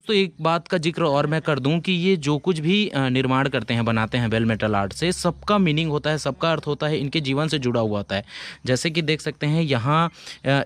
तो एक बात का जिक्र और मैं कर दूं कि ये जो कुछ भी निर्माण करते हैं, बनाते हैं बेल मेटल आर्ट से, सबका मीनिंग होता है, सबका अर्थ होता है, इनके जीवन से जुड़ा हुआ होता है। जैसे कि देख सकते हैं यहाँ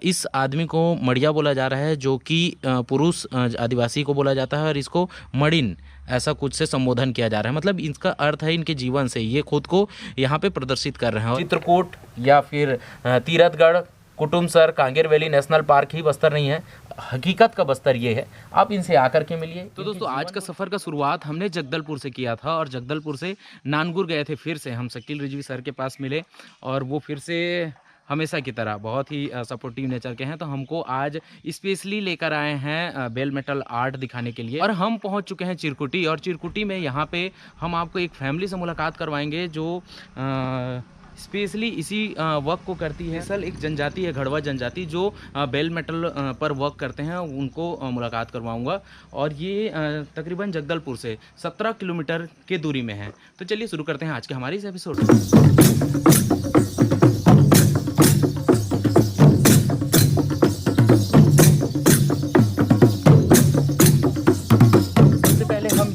इस आदमी को मड़िया बोला जा रहा है, जो कि पुरुष आदिवासी को बोला जाता है, और इसको मड़िन ऐसा कुछ से संबोधन किया जा रहा है। मतलब इसका अर्थ है इनके जीवन से, ये खुद को यहाँ पे प्रदर्शित कर रहे हैं। चित्रकूट या फिर Tirathgarh, Kutumsar, Kanger valley national park ही बस्तर नहीं है, हकीकत का बस्तर ये है। आप इनसे आकर के मिलिए। तो दोस्तों आज का सफ़र का शुरुआत हमने जगदलपुर से किया था, और जगदलपुर से नानगुर गए थे। फिर से हम शकील रिजवी सर के पास मिले, और वो फिर से हमेशा की तरह बहुत ही सपोर्टिव नेचर के हैं। तो हमको आज स्पेशली लेकर आए हैं बेल मेटल आर्ट दिखाने के लिए, और हम पहुंच चुके हैं चिरकुटी। और चिरकुटी में यहाँ पे हम आपको एक फैमिली से मुलाकात करवाएंगे जो स्पेशली इसी वर्क को करती है। असल एक जनजाति है, घड़वा जनजाति, जो बेल मेटल पर वर्क करते हैं, उनको मुलाकात करवाऊंगा। और ये तकरीबन जगदलपुर से 17 किलोमीटर के दूरी में है। तो चलिए शुरू करते हैं आज के हमारे इस एपिसोड।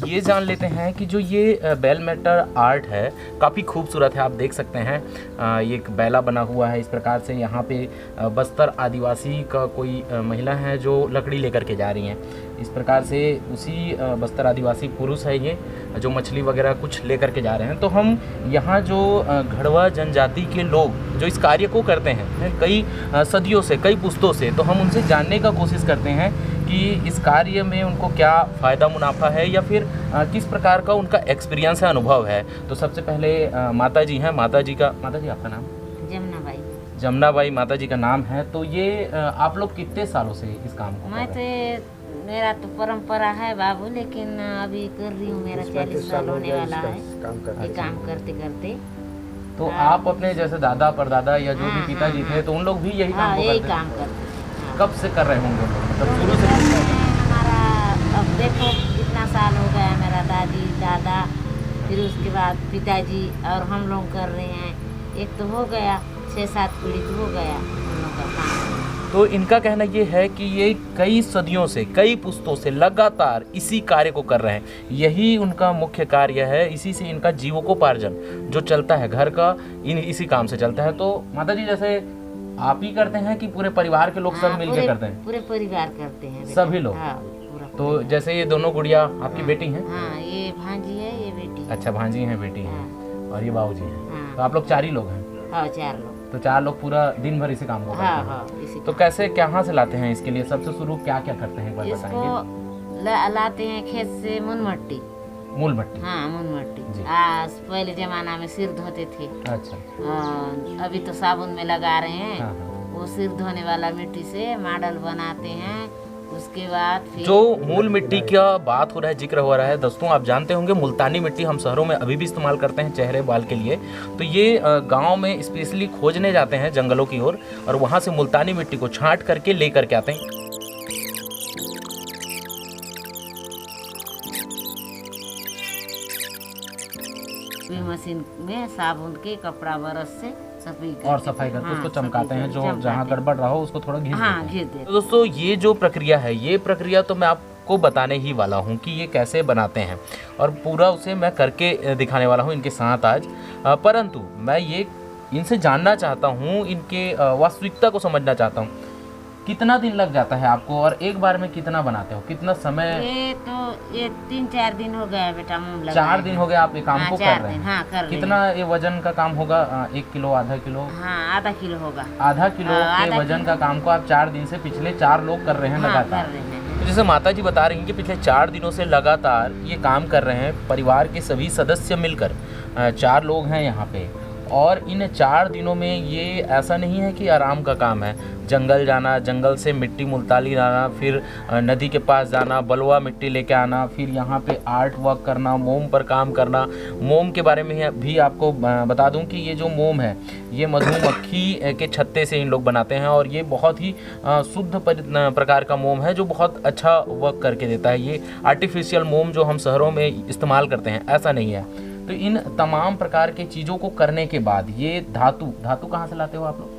ये जान लेते हैं कि जो ये बेल मेटल आर्ट है काफ़ी खूबसूरत है। आप देख सकते हैं ये एक बैला बना हुआ है इस प्रकार से। यहाँ पे बस्तर आदिवासी का कोई महिला है जो लकड़ी लेकर के जा रही हैं इस प्रकार से। उसी बस्तर आदिवासी पुरुष है ये, जो मछली वगैरह कुछ लेकर के जा रहे हैं। तो हम यहाँ जो घड़वा जनजाति के लोग जो इस कार्य को करते हैं कई सदियों से, कई पुश्तों से, तो हम उनसे जानने का कोशिश करते हैं कि इस कार्य में उनको क्या फ़ायदा मुनाफा है, या फिर किस प्रकार का उनका एक्सपीरियंस है, अनुभव है। तो सबसे पहले माता जी हैं। माता जी आपका नाम? जमुनाबाई। जमुनाबाई माता जी का नाम है। तो ये आप लोग कितने सालों से इस काम को मैं तो मेरा तो परंपरा है बाबू, लेकिन अभी कर रही हूँ, मेरा 40 साल होने वाला है ये काम करते करते। तो आप अपने जैसे दादा परदादा या जो भी पिताजी थे, तो उन लोग भी यही काम करते। कब से कर रहे होंगे? मतलब शुरू से हमारा अब देखो कितना साल हो गया, मेरा दादी दादा, फिर उसके बाद पिताजी, और हम लोग कर रहे हैं। एक तो हो गया 6-7 पीढ़ी तो हो गया हम लोग का काम। तो इनका कहना ये है कि ये कई सदियों से, कई पुश्तों से लगातार इसी कार्य को कर रहे हैं। यही उनका मुख्य कार्य है, इसी से इनका जीवकोपार्जन जो चलता है घर का, इसी काम से चलता है। तो माता जी जैसे आप ही करते हैं कि पूरे परिवार के लोग सब मिलकर करते हैं? पूरे परिवार करते हैं, सभी लोग। तो जैसे ये दोनों गुड़िया आपकी बेटी हैं? हाँ, ये भांजी है, ये बेटी। अच्छा, भांजी है, बेटी है, और ये बाबूजी हैं। तो आप लोग 4 ही लोग हैं? हाँ, 4 लोग। तो 4 लोग पूरा दिन भर इसी काम को करते हैं? तो कैसे, कहाँ से लाते हैं इसके लिए? सबसे शुरू क्या क्या करते हैं, एक बार बताएंगे? लाते हैं खेत से मूल मट्टी। मूल मट्टी? हाँ, मूल मट्टी। पहले जमाना में सिर धोते थे। अच्छा। अभी तो साबुन में लगा रहे हैं। हाँ। वो सिर धोने वाला मिट्टी से मॉडल बनाते हैं। उसके बाद फिर जो मूल मिट्टी का बात हो रहा है, जिक्र हो रहा है, दोस्तों आप जानते होंगे मुल्तानी मिट्टी हम शहरों में अभी भी इस्तेमाल करते हैं चेहरे बाल के लिए। तो ये गांव में स्पेशली खोजने जाते हैं जंगलों की ओर, और वहां से मुल्तानी मिट्टी को छांट करके लेकर के आते हैं। मशीन में साबुन के कपड़ा बरस से सफाई करके उसको चमकाते हैं, जो जहाँ गड़बड़ रहा हो उसको थोड़ा घिस देते हैं। तो दोस्तों ये जो प्रक्रिया है, ये प्रक्रिया तो मैं आपको बताने ही वाला हूँ कि ये कैसे बनाते हैं, और पूरा उसे मैं करके दिखाने वाला हूँ इनके साथ आज। परंतु मैं ये इनसे जानना चाहता हूँ, इनके वास्तविकता को समझना चाहता हूँ। कितना दिन लग जाता है आपको, और एक बार में कितना बनाते हो, कितना समय? ये 3-4 दिन हो गया बेटा, मुँह लगा 4 दिन हो गए आप ये काम को कर रहे हैं? हाँ, कर रहे हैं। कितना ये वजन का काम होगा? 1 किलो, आधा किलो? हाँ, आधा किलो होगा। आधा किलो के वजन का काम को आप 4 दिन से पिछले 4 लोग कर रहे हैं लगातार? तो जैसे माता जी बता रही हैं कि पिछले 4 दिनों से लगातार ये काम कर रहे हैं, परिवार के सभी सदस्य मिलकर 4 लोग हैं यहाँ पे। और इन 4 दिनों में ये ऐसा नहीं है कि आराम का काम है। जंगल जाना, जंगल से मिट्टी मुल्तानी लाना, फिर नदी के पास जाना, बलुआ मिट्टी लेके आना, फिर यहाँ पे आर्ट वर्क करना, मोम पर काम करना। मोम के बारे में भी आपको बता दूं कि ये जो मोम है ये मधुमक्खी के छत्ते से इन लोग बनाते हैं, और ये बहुत ही शुद्ध प्रकार का मोम है जो बहुत अच्छा वर्क करके देता है। ये आर्टिफिशियल मोम जो हम शहरों में इस्तेमाल करते हैं ऐसा नहीं है। तो इन तमाम प्रकार के चीज़ों को करने के बाद ये धातु कहाँ से लाते हो आप लोग?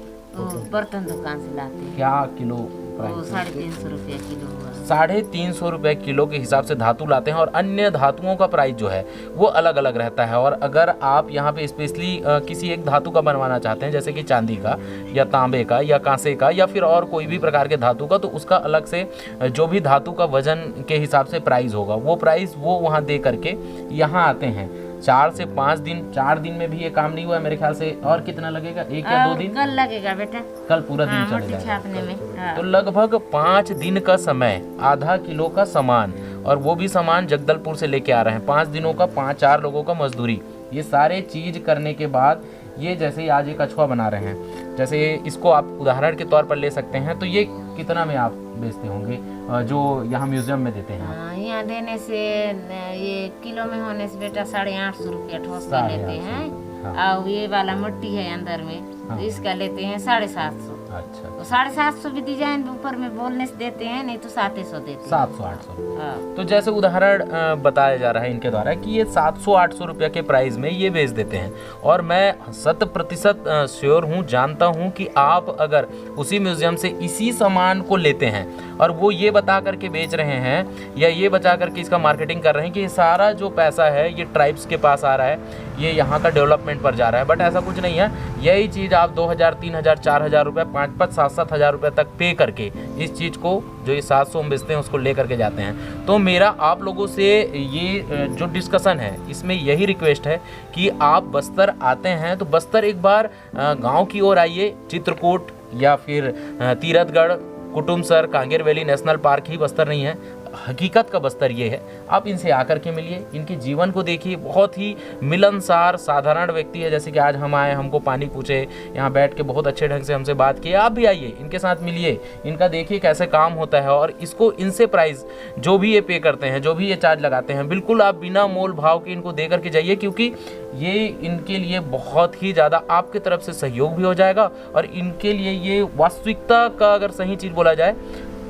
बर्तन दुकान से लाते हैं। क्या किलो? 350 रुपया किलो हुआ। 350 रुपये किलो के हिसाब से धातु लाते हैं और अन्य धातुओं का प्राइस जो है वो अलग अलग रहता है। और अगर आप यहाँ पे स्पेशली किसी एक धातु का बनवाना चाहते हैं जैसे कि चांदी का या तांबे का या कांसे का या फिर और कोई भी प्रकार के धातु का, तो उसका अलग से जो भी धातु का वजन के हिसाब से प्राइस होगा वो प्राइस वो वहाँ दे करके यहाँ आते हैं। 4 से 5 दिन, 4 दिन में भी ये काम नहीं हुआ मेरे ख्याल से। और कितना लगेगा, 1 या 2 दिन? कल लगेगा बेटा, कल पूरा दिन हाँ, चलेगा छापने में। हाँ। तो लगभग 5 दिन का समय, आधा किलो का सामान, और वो भी सामान जगदलपुर से लेके आ रहे हैं। 5 दिनों का 5-4 लोगों का मजदूरी, ये सारे चीज करने के बाद ये जैसे ही आज एक कछुआ बना रहे हैं, जैसे इसको आप उदाहरण के तौर पर ले सकते हैं। तो ये कितना में आप बेचते होंगे जो यहाँ म्यूजियम में देते हैं? यहाँ देने से ये किलो में होने से बेटा 850 रुपया ठोस के लेते हैं। हाँ। और ये वाला मिट्टी है अंदर में, हाँ। तो इसका लेते हैं 750। अच्छा, तो 750 भी डिजाइन ऊपर में बोलने से देते हैं, नहीं तो 700 देते हैं। 700-800। हाँ। तो जैसे उदाहरण बताया जा रहा है इनके द्वारा कि ये 700-800 रुपये के प्राइस में ये बेच देते हैं। और मैं 100% श्योर हूँ, जानता हूँ कि आप अगर उसी म्यूजियम से इसी सामान को लेते हैं और वो ये बता करके बेच रहे हैं या ये बचा करके इसका मार्केटिंग कर रहे हैं कि ये सारा जो पैसा है ये ट्राइब्स के पास आ रहा है, ये यहाँ का डेवलपमेंट पर जा रहा है, बट ऐसा कुछ नहीं है। यही चीज़ आप 2000, 3000, 4000 रुपये, 5-5, 7-7 हज़ार रुपये तक पे करके इस चीज़ को जो ये 700 में बेचते हैं उसको ले करके जाते हैं। तो मेरा आप लोगों से ये जो डिस्कशन है इसमें यही रिक्वेस्ट है कि आप बस्तर आते हैं तो बस्तर एक बार गांव की ओर आइए। चित्रकूट या फिर Tirathgarh, Kutumsar, Kanger valley national park ही बस्तर नहीं है, हकीकत का बस्तर ये है। आप इनसे आकर के मिलिए, इनके जीवन को देखिए। बहुत ही मिलनसार साधारण व्यक्ति है। जैसे कि आज हम आए, हमको पानी पूछे, यहाँ बैठ के बहुत अच्छे ढंग से हमसे बात किए। आप भी आइए, इनके साथ मिलिए, इनका देखिए कैसे काम होता है। और इसको इनसे प्राइस जो भी ये पे करते हैं, जो भी ये चार्ज लगाते हैं, बिल्कुल आप बिना मोल भाव के इनको दे करके जाइए, क्योंकि ये इनके लिए बहुत ही ज़्यादा आपकी तरफ से सहयोग भी हो जाएगा। और इनके लिए ये वास्तविकता का अगर सही चीज़ बोला जाए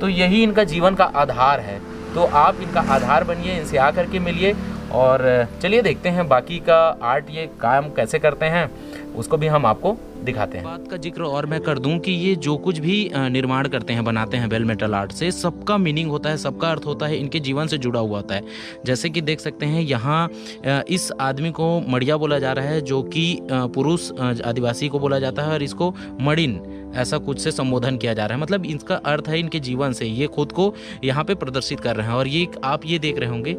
तो यही इनका जीवन का आधार है। तो आप इनका आधार बनिए, इनसे आकर के मिलिए। और चलिए देखते हैं बाकी का आर्ट ये काम कैसे करते हैं, उसको भी हम आपको दिखाते हैं। बात का जिक्र और मैं कर दूं कि ये जो कुछ भी निर्माण करते हैं, बनाते हैं बेल मेटल आर्ट से, सबका मीनिंग होता है, सबका अर्थ होता है, इनके जीवन से जुड़ा हुआ होता है। जैसे कि देख सकते हैं यहाँ इस आदमी को मड़िया बोला जा रहा है, जो कि पुरुष आदिवासी को बोला जाता है, और इसको मड़िन ऐसा कुछ से संबोधन किया जा रहा है। मतलब इसका अर्थ है इनके जीवन से, ये खुद को यहाँ पे प्रदर्शित कर रहे हैं। और ये आप ये देख रहे होंगे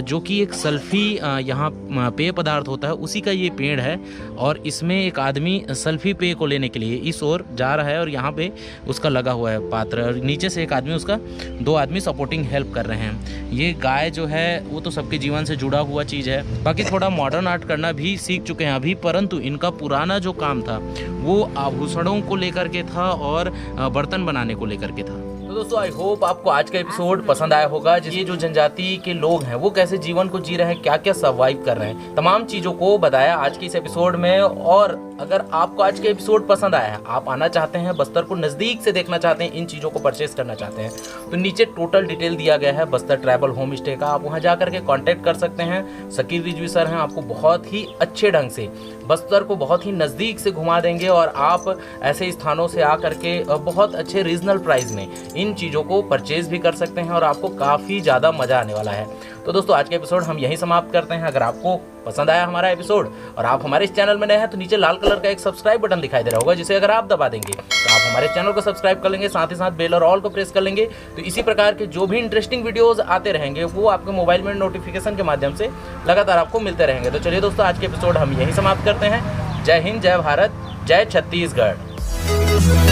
जो कि एक सल्फी यहाँ पेय पदार्थ होता है, उसी का ये पेड़ है। और इसमें एक आदमी सल्फी पेय को लेने के लिए इस ओर जा रहा है और यहाँ पे उसका लगा हुआ है पात्र, और नीचे से एक आदमी उसका 2 आदमी सपोर्टिंग हेल्प कर रहे हैं। ये गाय जो है वो तो सबके जीवन से जुड़ा हुआ चीज़ है। बाकी थोड़ा मॉडर्न आर्ट करना भी सीख चुके हैं अभी, परंतु इनका पुराना जो काम था वो आभूषणों को लेकर के था और बर्तन बनाने को लेकर के था। तो दोस्तों आई होप आपको आज का एपिसोड पसंद आया होगा। ये जो जनजाति के लोग हैं वो कैसे जीवन को जी रहे हैं, क्या क्या सर्वाइव कर रहे हैं, तमाम चीज़ों को बताया आज के इस एपिसोड में। और अगर आपको आज के एपिसोड पसंद आया है, आप आना चाहते हैं, बस्तर को नज़दीक से देखना चाहते हैं, इन चीज़ों को परचेस करना चाहते हैं, तो नीचे टोटल डिटेल दिया गया है बस्तर ट्रैवल होम स्टे का। आप वहाँ जा करके कॉन्टैक्ट कर सकते हैं। शकील रिजवी सर हैं, आपको बहुत ही अच्छे ढंग से बस्तर को बहुत ही नज़दीक से घुमा देंगे। और आप ऐसे स्थानों से आ करके बहुत अच्छे रीजनल प्राइस में इन चीज़ों को परचेज भी कर सकते हैं और आपको काफ़ी ज़्यादा मज़ा आने वाला है। तो दोस्तों आज का एपिसोड हम यहीं समाप्त करते हैं। अगर आपको पसंद आया हमारा एपिसोड और आप हमारे इस चैनल में नए हैं तो नीचे लाल कलर का एक सब्सक्राइब बटन दिखाई दे रहा होगा, जिसे अगर आप दबा देंगे तो आप हमारे चैनल को सब्सक्राइब कर लेंगे, साथ ही साथ बेल और ऑल को प्रेस कर लेंगे। तो इसी प्रकार के जो भी इंटरेस्टिंग वीडियोस आते रहेंगे वो आपके मोबाइल में नोटिफिकेशन के माध्यम से लगातार आपको मिलते रहेंगे। तो चलिए दोस्तों आज के एपिसोड हम यहीं समाप्त करते हैं। जय हिंद, जय भारत, जय छत्तीसगढ़।